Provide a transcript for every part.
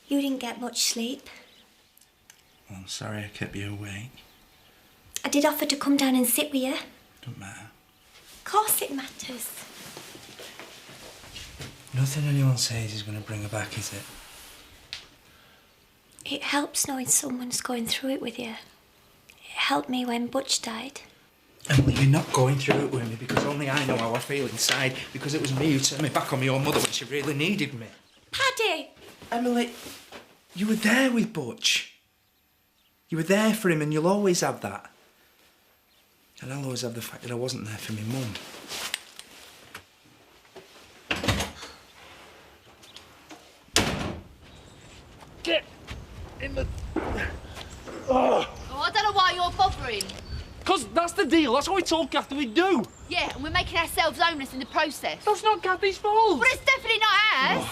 You didn't get much sleep. Well, I'm sorry I kept you awake. I did offer to come down and sit with you. Don't matter. Of course it matters. Nothing anyone says is going to bring her back, is it? It helps knowing someone's going through it with you. It helped me when Butch died. Emily, you're not going through it with me because only I know how I feel inside, because it was me who turned me back on my own mother when she really needed me. Paddy! Emily, you were there with Butch. You were there for him and you'll always have that. And I'll always have the fact that I wasn't there for my mum. Get in the... Oh, I don't know why you're bothering. Because that's the deal. That's what we talk after we do. Yeah, and we're making ourselves homeless in the process. That's not Kathy's fault. But it's definitely not ours.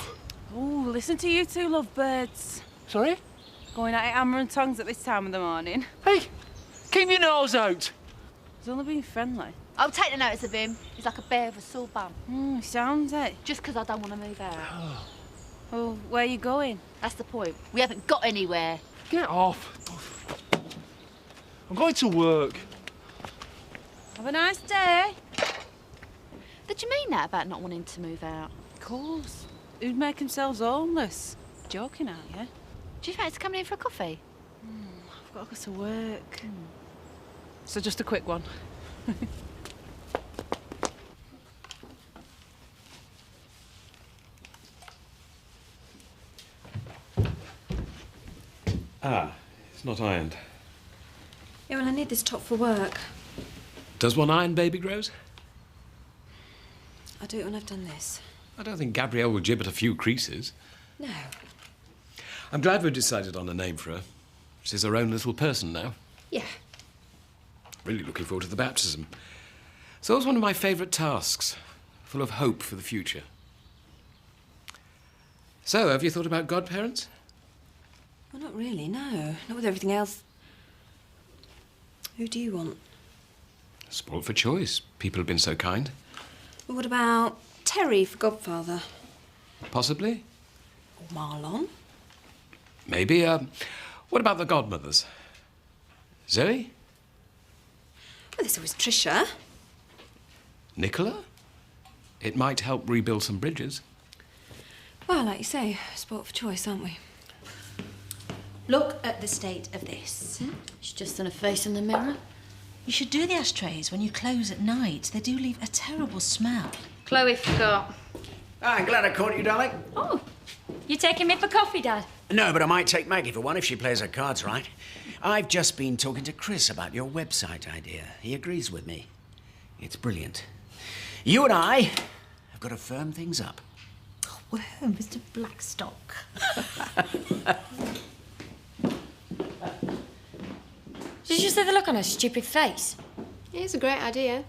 Oh, listen to you two lovebirds. Sorry? Going at it hammer and tongs at this time of the morning. Hey, keep your nose out. He's only being friendly. I'll take the notice of him. He's like a bear with a sore bum. He sounds it. Just because I don't want to move out. Well, where are you going? That's the point. We haven't got anywhere. Get off. I'm going to work. Have a nice day. Did you mean that about not wanting to move out? Of course. Who'd make themselves homeless? Joking, aren't you? Do you fancy coming in for a coffee? I've got to go to work. So just a quick one. Ah, it's not ironed. Yeah, well, I need this top for work. Does one iron baby grows? I'll do it when I've done this. I don't think Gabrielle will jib at a few creases. No. I'm glad we've decided on a name for her. She's her own little person now. Yeah. Really looking forward to the baptism. So it was one of my favourite tasks, full of hope for the future. So, have you thought about godparents? Well, not really, no. Not with everything else. Who do you want? Spoiled for choice. People have been so kind. Well, what about Terry for godfather? Possibly. Or Marlon? Maybe. What about the godmothers? Zoe? Well, there's always Trisha. Nicola? It might help rebuild some bridges. Well, like you say, sport for choice, aren't we? Look at the state of this. She's just done a face in the mirror. You should do the ashtrays when you close at night. They do leave a terrible smell. Chloe forgot. I'm glad I caught you, darling. Oh, you taking me for coffee, Dad? No, but I might take Maggie for one if she plays her cards right. I've just been talking to Chris about your website idea. He agrees with me. It's brilliant. You and I have got to firm things up. Oh, whoa, Mr. Blackstock. Did you see the look on her stupid face? It's a great idea.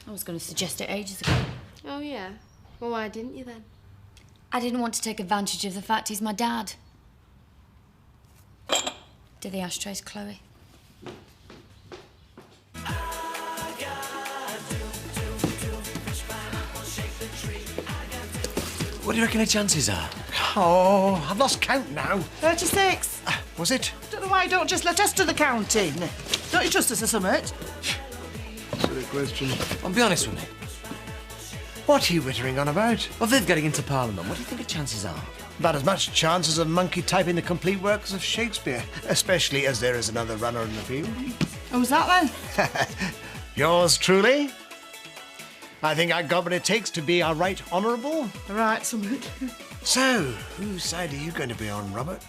I was going to suggest it ages ago. Oh, yeah? Well, why didn't you then? I didn't want to take advantage of the fact he's my dad. Do the ashtrays, Chloe? What do you reckon the chances are? Oh, I've lost count now. 36. Was it? Don't know why you don't just let us do the counting. Don't you trust us or something? Silly question. Well, be honest with me. What are you wittering on about? Well, Viv getting into Parliament, what do you think the chances are? About as much chance as a monkey typing the complete works of Shakespeare, especially as there is another runner in the field. Who's that then? Yours truly. I think I got what it takes to be our right honourable. Right, something. So, whose side are you going to be on, Robert?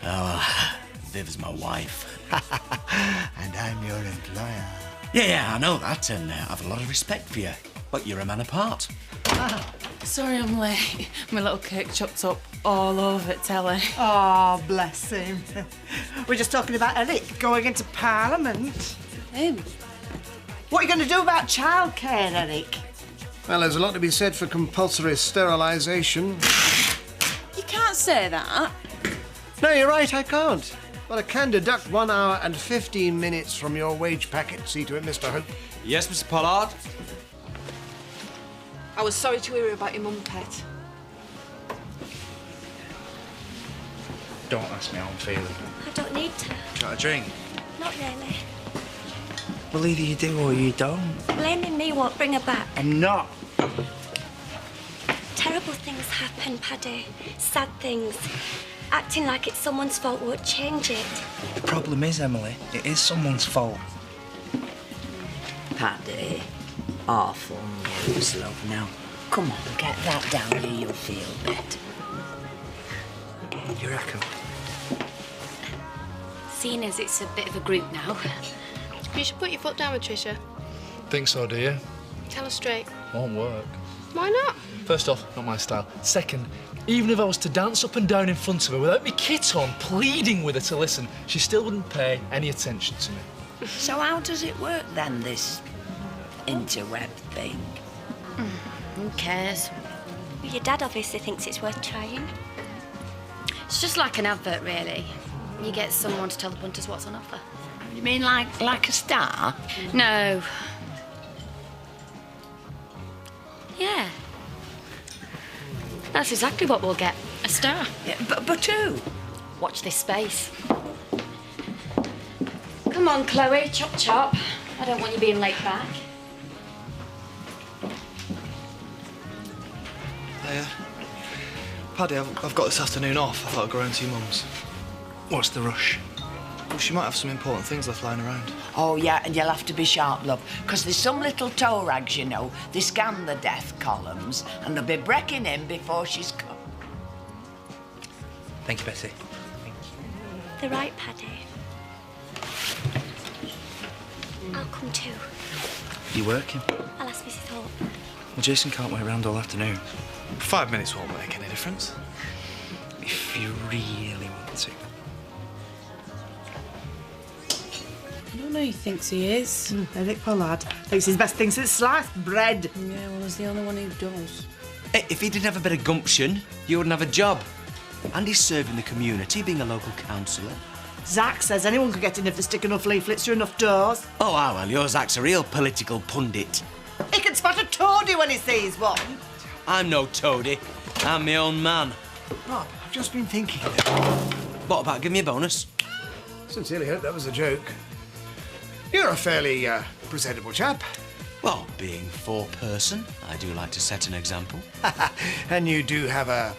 Oh, Viv's my wife. And I'm your employer. Yeah, I know that, and I have a lot of respect for you. But you're a man apart. Sorry I'm late. My little cake chopped up all over telly. Oh, bless him. We're just talking about Eric going into Parliament. Him? What are you going to do about childcare, Eric? Well, there's a lot to be said for compulsory sterilisation. You can't say that. No, you're right, I can't. But I can deduct 1 hour and 15 minutes from your wage packet. See to it, Mr. Hope. Yes, Mr. Pollard? I was sorry to hear about your mum, Pet. Don't ask me how I'm feeling. I don't need to. Do you want a drink? Not really. Well, either you do or you don't. Blaming me won't bring her back. I'm not. Terrible things happen, Paddy. Sad things. Acting like it's someone's fault won't change it. The problem is, Emily, it is someone's fault. Paddy, awful news, love. Now, come on, get that down here, you'll feel better. You reckon? Seeing as it's a bit of a group now. You should put your foot down with Tricia. Think so, do you? Tell her straight. Won't work. Why not? First off, not my style. Second, even if I was to dance up and down in front of her without my kit on, pleading with her to listen, she still wouldn't pay any attention to me. So how does it work then, this interweb thing? Who cares? Well, your dad obviously thinks it's worth trying. It's just like an advert, really. You get someone to tell the punters what's on offer. You mean like a star? No. Yeah. That's exactly what we'll get. A star. Yeah, but who? Watch this space. Come on, Chloe, chop chop. I don't want you being late back. Hey, Paddy, I've got this afternoon off. I thought I'd go round to your mum's. What's the rush? Well, she might have some important things left lying around. Oh, yeah, and you'll have to be sharp, love, because there's some little toe rags, you know. They scan the death columns, and they'll be breaking in before she's come. Thank you, Betty. The right, Paddy. I'll come too. You working? I'll ask Mrs. Hope. Well, Jason can't wait around all afternoon. 5 minutes won't make any difference. If you really want to. I don't know who he thinks he is. Eric Pollard thinks his best thing since sliced bread. Yeah, well, he's the only one who does. Hey, if he didn't have a bit of gumption, you wouldn't have a job. And he's serving the community, being a local councillor. Zach says anyone could get in if they stick enough leaflets through enough doors. Oh, well, your Zach's a real political pundit. He can spot a toady when he sees one. I'm no toady. I'm my own man. Rob, I've just been thinking. What about give me a bonus? Sincerely hope that was a joke. You're a fairly presentable chap. Well, being four-person, I do like to set an example. And you do have a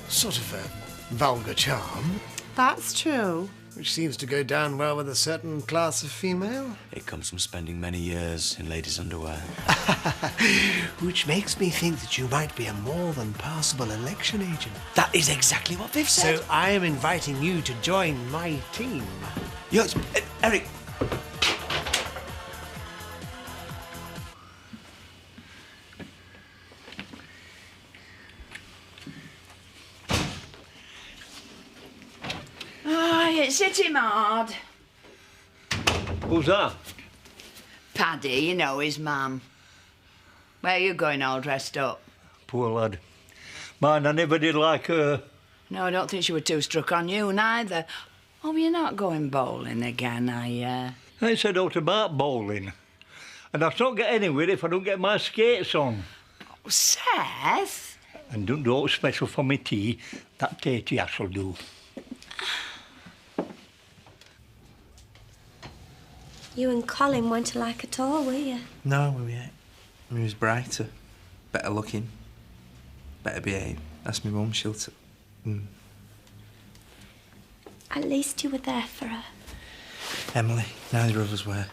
sort of a vulgar charm. That's true. Which seems to go down well with a certain class of female. It comes from spending many years in ladies' underwear. Which makes me think that you might be a more than passable election agent. That is exactly what Viv said. So I am inviting you to join my team. Yes, Eric. It's him hard. Who's that? Paddy, you know, his mum. Where are you going all dressed up? Poor lad. Mind, I never did like her. No, I don't think she was too struck on you, neither. Oh, you're not going bowling again, are you? I said out about bowling. And I don't get anywhere if I don't get my skates on. Oh, Seth? And don't do it special for me tea. That tatey ash'll do. You and Colin weren't alike at all, were you? No, we ain't. He was brighter, better looking, better behaved. That's my mum, she'll At least you were there for her. Emily, neither of us were.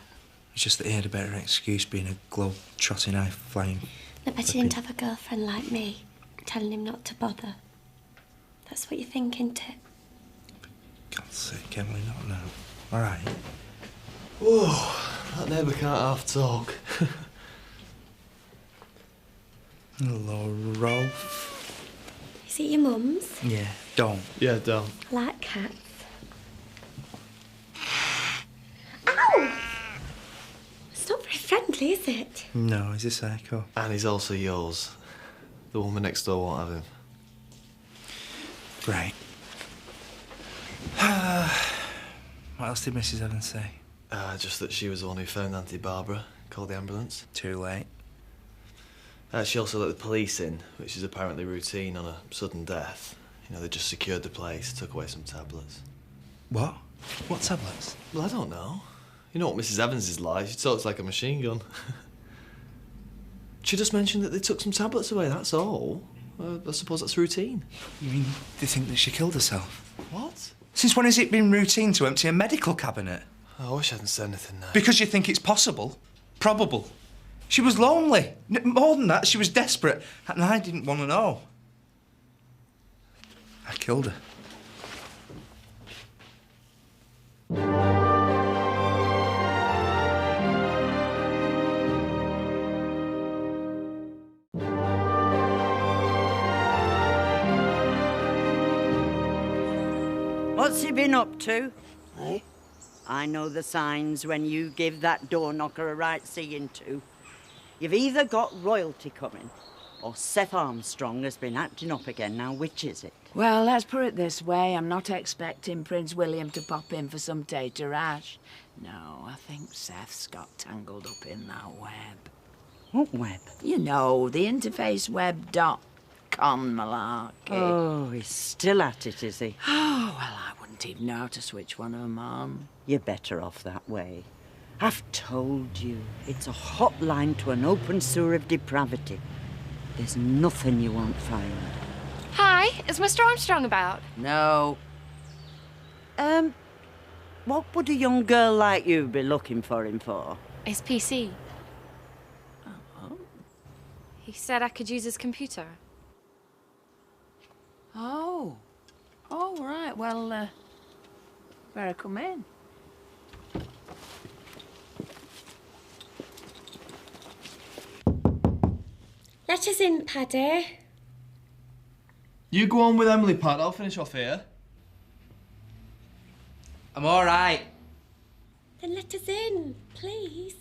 It's just that he had a better excuse being a globe-trotting, high-flying... I bet he didn't have a girlfriend like me, telling him not to bother. That's what you think, isn't it? For God's sake, Emily, not now. All right. Oh, that neighbour can't half talk. Hello, Rolf. Is it your mum's? Yeah, don't. Yeah, don't. I like cats. Ow! It's not very friendly, is it? No, he's a psycho. And he's also yours. The woman next door won't have him. Right. What else did Mrs. Evans say? Just that she was the one who found Auntie Barbara, called the ambulance. Too late. She also let the police in, which is apparently routine on a sudden death. You know, they just secured the place, took away some tablets. What? What tablets? Well, I don't know. You know what Mrs. Evans is like. She talks like a machine gun. She just mentioned that they took some tablets away, that's all. I suppose that's routine. You mean they think that she killed herself? What? Since when has it been routine to empty a medical cabinet? I wish I hadn't said anything now. Because you think it's possible? Probable. She was lonely. More than that, she was desperate. And I didn't want to know. I killed her. What's he been up to? Eh? I know the signs when you give that door knocker a right seeing to. You've either got royalty coming, or Seth Armstrong has been acting up again. Now, which is it? Well, let's put it this way. I'm not expecting Prince William to pop in for some tater ash. No, I think Seth's got tangled up in that web. What web? You know, the interfaceweb.com malarkey. Oh, he's still at it, is he? Oh, well, I wouldn't even know how to switch one of them on. You're better off that way. I've told you, it's a hotline to an open sewer of depravity. There's nothing you won't find. Hi, is Mr. Armstrong about? No. What would a young girl like you be looking for him for? His PC. He said I could use his computer. Oh. Oh, right. Well, better come in. Let us in, Paddy. You go on with Emily, Pat. I'll finish off here. I'm all right. Then let us in, please.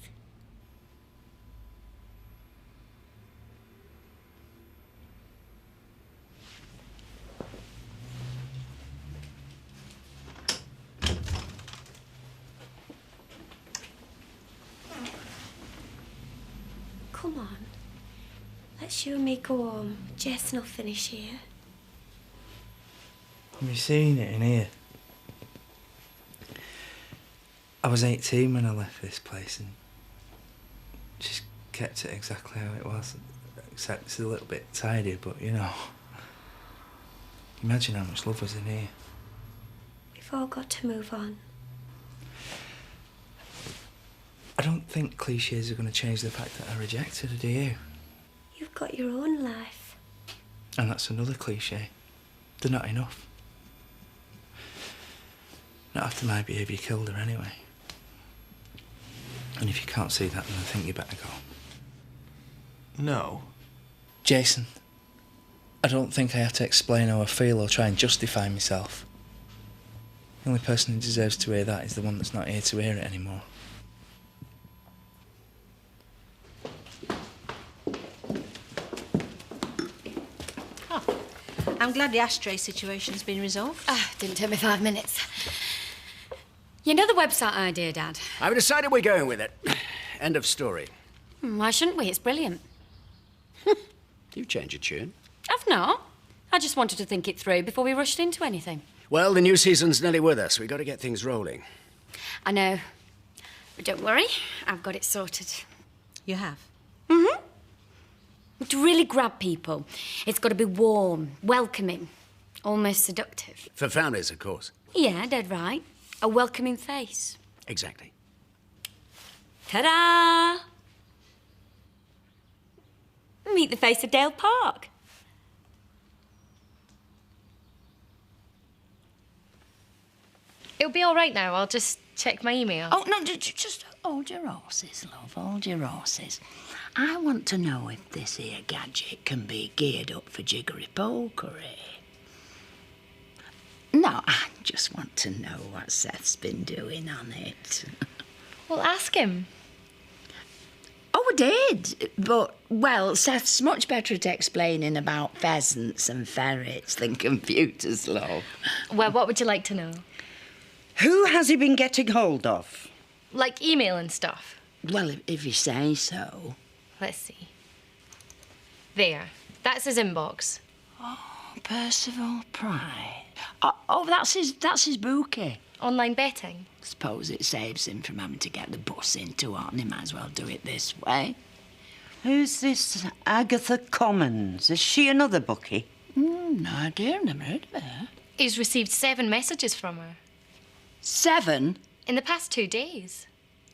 Come on. Let's you and me go home. Jason will finish here. Have you seen it in here? I was 18 when I left this place and just kept it exactly how it was. Except it's a little bit tidy, but you know. Imagine how much love was in here. We've all got to move on. I don't think cliches are going to change the fact that I rejected her, do you? You've got your own life. And that's another cliche. They're not enough. Not after my behaviour killed her anyway. And if you can't see that, then I think you better go. No. Jason, I don't think I have to explain how I feel or try and justify myself. The only person who deserves to hear that is the one that's not here to hear it anymore. I'm glad the ashtray situation's been resolved. Didn't take me 5 minutes. You know the website idea, Dad? I've decided we're going with it. End of story. Why shouldn't we? It's brilliant. You change your tune. I've not. I just wanted to think it through before we rushed into anything. Well, the new season's nearly with us. We've got to get things rolling. I know. But don't worry, I've got it sorted. You have? Mm-hmm. To really grab people, it's got to be warm, welcoming, almost seductive. For families, of course. Yeah, dead right. A welcoming face. Exactly. Ta-da! Meet the face of Dale Park. It'll be all right now. I'll just check my email. Oh, no, just hold your horses, love, hold your horses. I want to know if this here gadget can be geared up for jiggery pokery. No, I just want to know what Seth's been doing on it. Well, ask him. Oh, I did, but, well, Seth's much better at explaining about pheasants and ferrets than computers, love. Well, what would you like to know? Who has he been getting hold of? Like email and stuff? Well, if you say so. Let's see. There. That's his inbox. Oh, Percival Pride. Oh, that's his bouquet. Online betting? Suppose it saves him from having to get the bus into Arden. He might as well do it this way. Who's this Agatha Commons? Is she another bookie? No idea, never heard of her. He's received 7 messages from her. 7? In the past 2 days.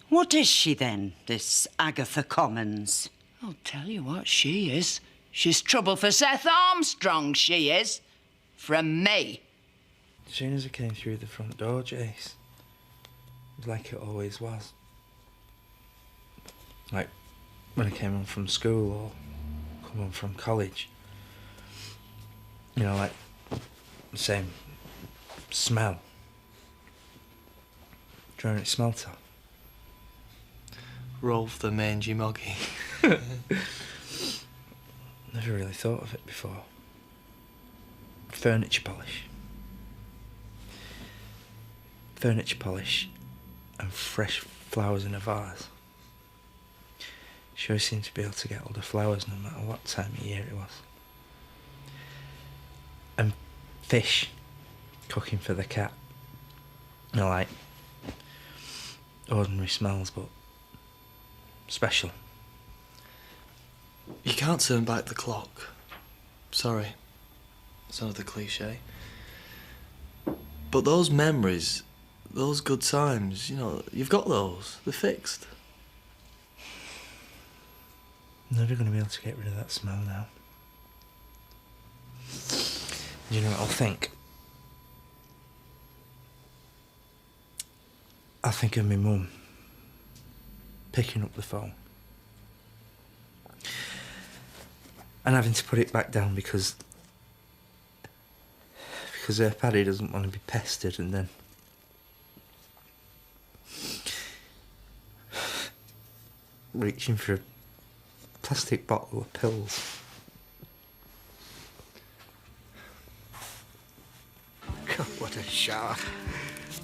What is she then, this Agatha Commons? I'll tell you what she is. She's trouble for Seth Armstrong, she is. From me. As soon as I came through the front door, Jace, it was like it always was. Like when I came home from school or come home from college. You know, like the same smell. Do you know what it smelt of? Rolf the mangy moggy. Never really thought of it before. Furniture polish. Furniture polish and fresh flowers in a vase. She always seemed to be able to get all the flowers no matter what time of year it was. And fish cooking for the cat. You know, like ordinary smells, but special. You can't turn back the clock. Sorry. It's another cliche. But those memories, those good times, you know, you've got those. They're fixed. I'm never going to be able to get rid of that smell now. Do you know what I'll think? I'll think of my mum picking up the phone and having to put it back down because her Paddy doesn't want to be pestered, and then reaching for a plastic bottle of pills. God, what a shower.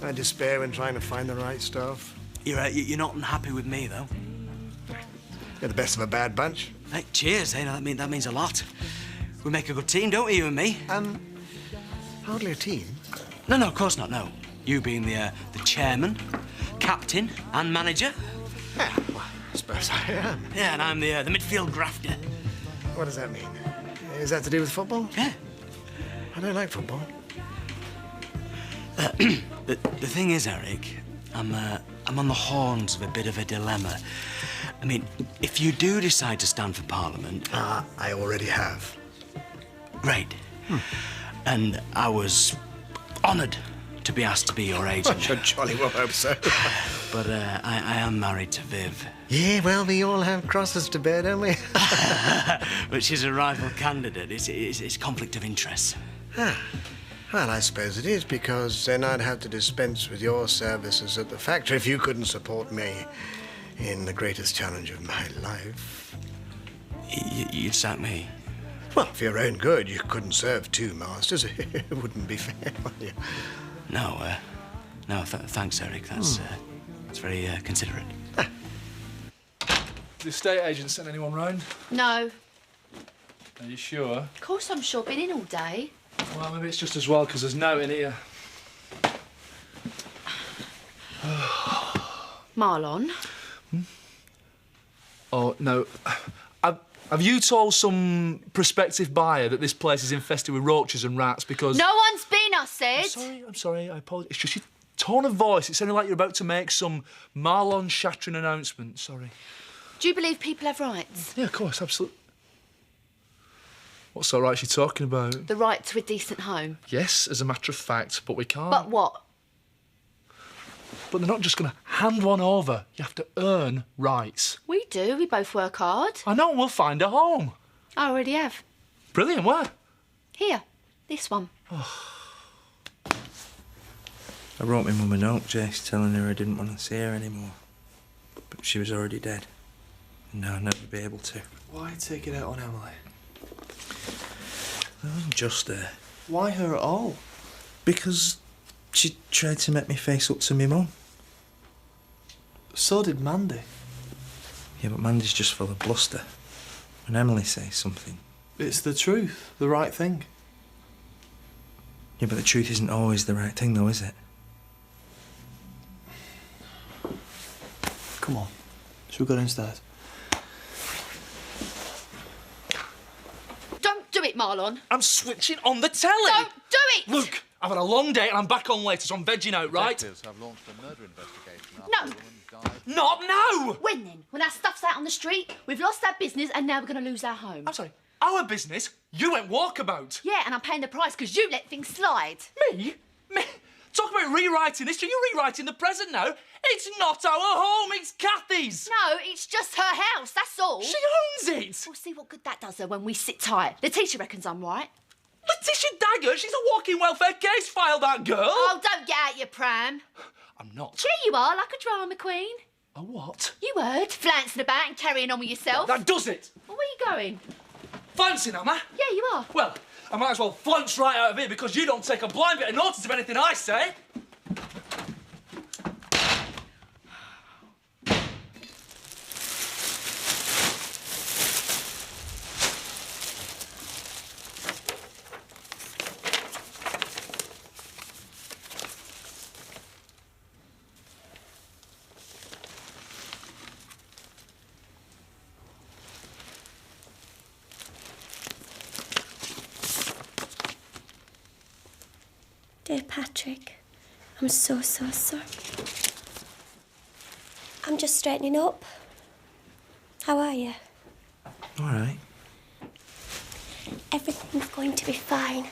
I despair when trying to find the right stuff. You're not unhappy with me, though? You're the best of a bad bunch. Hey, cheers, eh? That means a lot. We make a good team, don't we, you and me? Hardly a team. No, of course not, no. You being the chairman, captain and manager. Yeah, well, I suppose I am. Yeah, and I'm the midfield grafter. What does that mean? Is that to do with football? Yeah. I don't like football. The thing is, Eric, I'm on the horns of a bit of a dilemma. I mean, if you do decide to stand for Parliament... I already have. Great. And I was honoured to be asked to be your agent. I jolly well hope so. But I am married to Viv. Yeah, well, we all have crosses to bear, don't we? But she's a rival candidate. It's conflict of interest. Well, I suppose it is, because then I'd have to dispense with your services at the factory if you couldn't support me in the greatest challenge of my life. You'd sack me? Well, for your own good, you couldn't serve 2 masters. It wouldn't be fair, would you? No, thanks, Eric. That's very considerate. The estate agent sent anyone round? No. Are you sure? Of course I'm sure. Been in all day. Well, maybe it's just as well, because there's no in here. Marlon. Oh, no. Have you told some prospective buyer that this place is infested with roaches and rats because... No one's been, I said. I'm sorry, I apologise. It's just your tone of voice. It sounded like you're about to make some Marlon-shattering announcement. Sorry. Do you believe people have rights? Yeah, of course, absolutely. What sort of rights are you talking about? The right to a decent home. Yes, as a matter of fact, but we can't... But what? But they're not just going to hand one over. You have to earn rights. We do. We both work hard. I know, we'll find a home. I already have. Brilliant, where? Here. This one. I wrote my mum a note, Jace, telling her I didn't want to see her anymore. But she was already dead. And now I'd never be able to. Why take it out on Emily? It wasn't just her. Why her at all? Because she tried to make me face up to me mum. So did Mandy. Yeah, but Mandy's just full of bluster. When Emily says something... It's the truth, the right thing. Yeah, but the truth isn't always the right thing, though, is it? Come on. Should we go downstairs? Don't do it, Marlon. I'm switching on the telly. Don't do it! Look, I've had a long day and I'm back on later, so I'm vegging out, right? Detectives have launched a murder investigation No. after a woman died. Not now! When then? When our stuff's out on the street, we've lost our business and now we're going to lose our home. I'm sorry, our business? You went walkabout. Yeah, and I'm paying the price because you let things slide. Me? Me? Talk about rewriting history. You're rewriting the present now. It's not our home, it's Kathy's. No, it's just her house, that's all. She owns it. We'll see what good that does her when we sit tight. Letitia reckons I'm right. Letitia Dagger? She's a walking welfare case file, that girl. Oh, don't get out your pram. I'm not. Yeah, you are, like a drama queen. A what? You heard, flouncing about and carrying on with yourself. That does it. Well, where are you going? Flouncing, am I? Yeah, you are. Well, I might as well flounce right out of here because you don't take a blind bit of notice of anything I say. Dear Patrick, I'm so sorry. I'm just straightening up. How are you? All right. Everything's going to be fine.